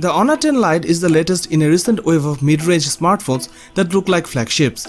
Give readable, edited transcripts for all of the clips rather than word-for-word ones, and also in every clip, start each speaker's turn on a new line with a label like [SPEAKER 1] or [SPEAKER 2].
[SPEAKER 1] The Honor 10 Lite is the latest in a recent wave of mid-range smartphones that look like flagships.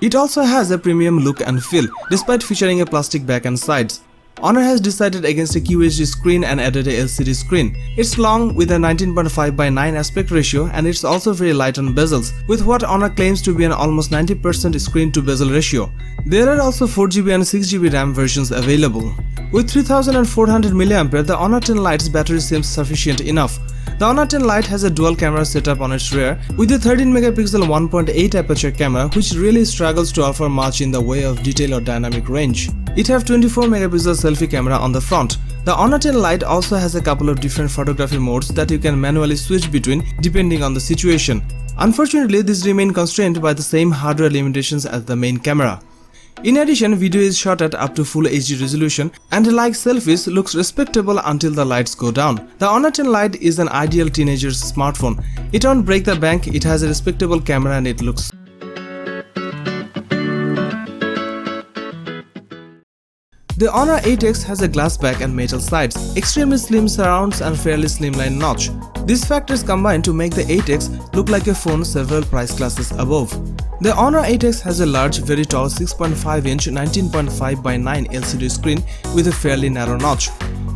[SPEAKER 1] It also has a premium look and feel, despite featuring a plastic back and sides. Honor has decided against a QHD screen and added a LCD screen. It's long with a 19.5:9 aspect ratio, and it's also very light on bezels, with what Honor claims to be an almost 90% screen to bezel ratio. There are also 4GB and 6GB RAM versions available. With 3400 mAh, the Honor 10 Lite's battery seems sufficient enough. The Honor 10 Lite has a dual camera setup on its rear with a 13MP 1.8 aperture camera, which really struggles to offer much in the way of detail or dynamic range. It has 24MP selfie camera on the front. The Honor 10 Lite also has a couple of different photography modes that you can manually switch between depending on the situation. Unfortunately, these remain constrained by the same hardware limitations as the main camera. In addition, video is shot at up to full HD resolution and like selfies looks respectable until the lights go down. The Honor 10 Lite is an ideal teenager's smartphone. It won't break the bank, it has a respectable camera and it looks. The Honor 8X has a glass back and metal sides, extremely slim surrounds and fairly slimline notch. These factors combine to make the 8X look like a phone several price classes above. The Honor 8X has a large, very tall 6.5-inch 19.5:9 LCD screen with a fairly narrow notch.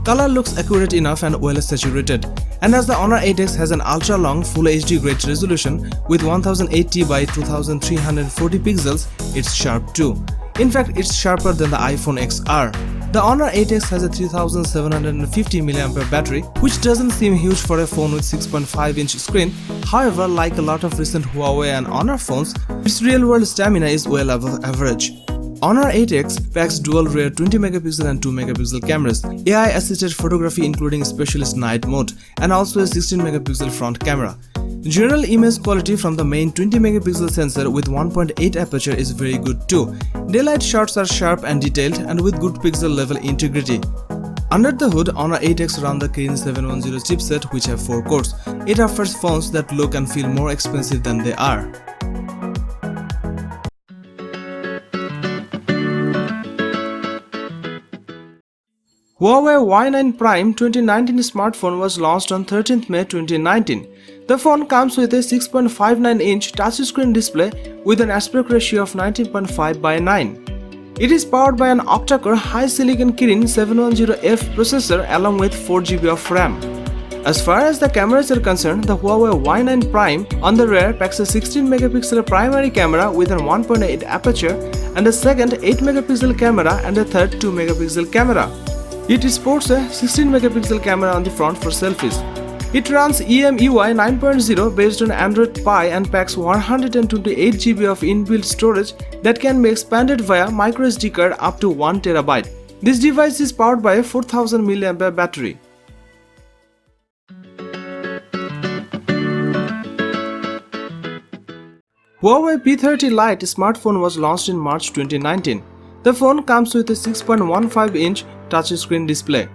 [SPEAKER 1] Color looks accurate enough and well saturated. And as the Honor 8X has an ultra-long Full HD great resolution with 1080x2340 pixels, it's sharp too. In fact, it's sharper than the iPhone XR. The Honor 8X has a 3750 mAh battery, which doesn't seem huge for a phone with 6.5-inch screen. However, like a lot of recent Huawei and Honor phones, its real-world stamina is well above average. Honor 8X packs dual rear 20MP and 2MP cameras, AI-assisted photography including specialist night mode, and also a 16MP front camera. General image quality from the main 20MP sensor with 1.8 aperture is very good too. Daylight shots are sharp and detailed and with good pixel level integrity. Under the hood, Honor 8X runs the Kirin 710 chipset, which have 4 cores. It offers phones that look and feel more expensive than they are. Huawei Y9 Prime 2019 smartphone was launched on 13th May 2019. The phone comes with a 6.59-inch touchscreen display with an aspect ratio of 19.5:9. It is powered by an octa-core high-silicon Kirin 710F processor along with 4GB of RAM. As far as the cameras are concerned, the Huawei Y9 Prime on the rear packs a 16MP primary camera with a 1.8 aperture and a second 8MP camera and a third 2MP camera. It sports a 16MP camera on the front for selfies. It runs EMUI 9.0 based on Android Pie and packs 128GB of inbuilt storage that can be expanded via microSD card up to 1TB. This device is powered by a 4000 mAh battery. Huawei P30 Lite smartphone was launched in March 2019. The phone comes with a 6.15-inch touchscreen display.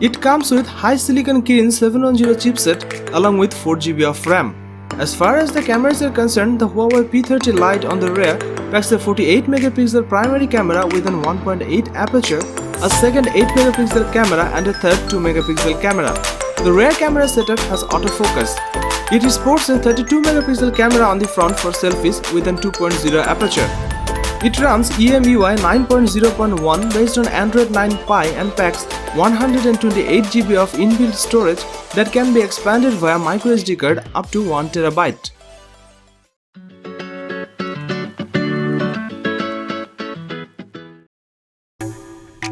[SPEAKER 1] It comes with high silicon Kirin 710 chipset along with 4GB of RAM. As far as the cameras are concerned, the Huawei P30 Lite on the rear packs a 48MP primary camera with an 1.8 aperture, a second 8MP camera and a third 2MP camera. The rear camera setup has autofocus. It sports a 32MP camera on the front for selfies with an 2.0 aperture. It runs EMUI 9.0.1 based on Android 9 Pie and packs 128GB of inbuilt storage that can be expanded via microSD card up to 1TB.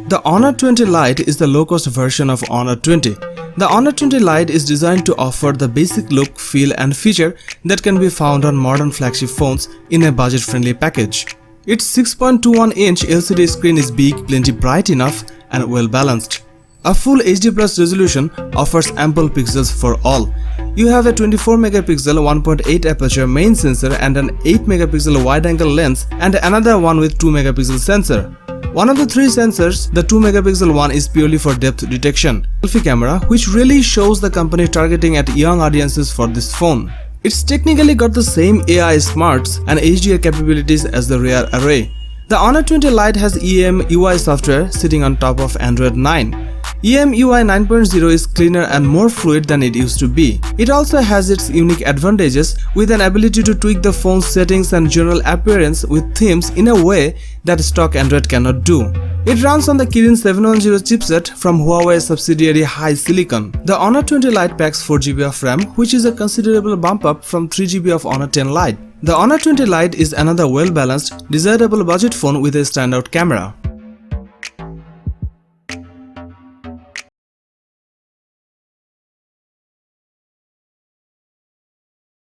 [SPEAKER 1] The Honor 20 Lite is the low-cost version of Honor 20. The Honor 20 Lite is designed to offer the basic look, feel and feature that can be found on modern flagship phones in a budget-friendly package. Its 6.21-inch LCD screen is big, plenty bright enough and well balanced. A full HD+ resolution offers ample pixels for all. You have a 24MP 1.8 aperture main sensor and an 8MP wide-angle lens and another one with 2MP sensor. One of the three sensors, the 2MP one, is purely for depth detection. Selfie camera, which really shows the company targeting at young audiences for this phone. It's technically got the same AI smarts and HDR capabilities as the rear array. The Honor 20 Lite has EMUI software sitting on top of Android 9. EMUI 9.0 is cleaner and more fluid than it used to be. It also has its unique advantages with an ability to tweak the phone's settings and general appearance with themes in a way that stock Android cannot do. It runs on the Kirin 710 chipset from Huawei subsidiary HiSilicon. The Honor 20 Lite packs 4GB of RAM, which is a considerable bump up from 3GB of Honor 10 Lite. The Honor 20 Lite is another well-balanced, desirable budget phone with a standout camera.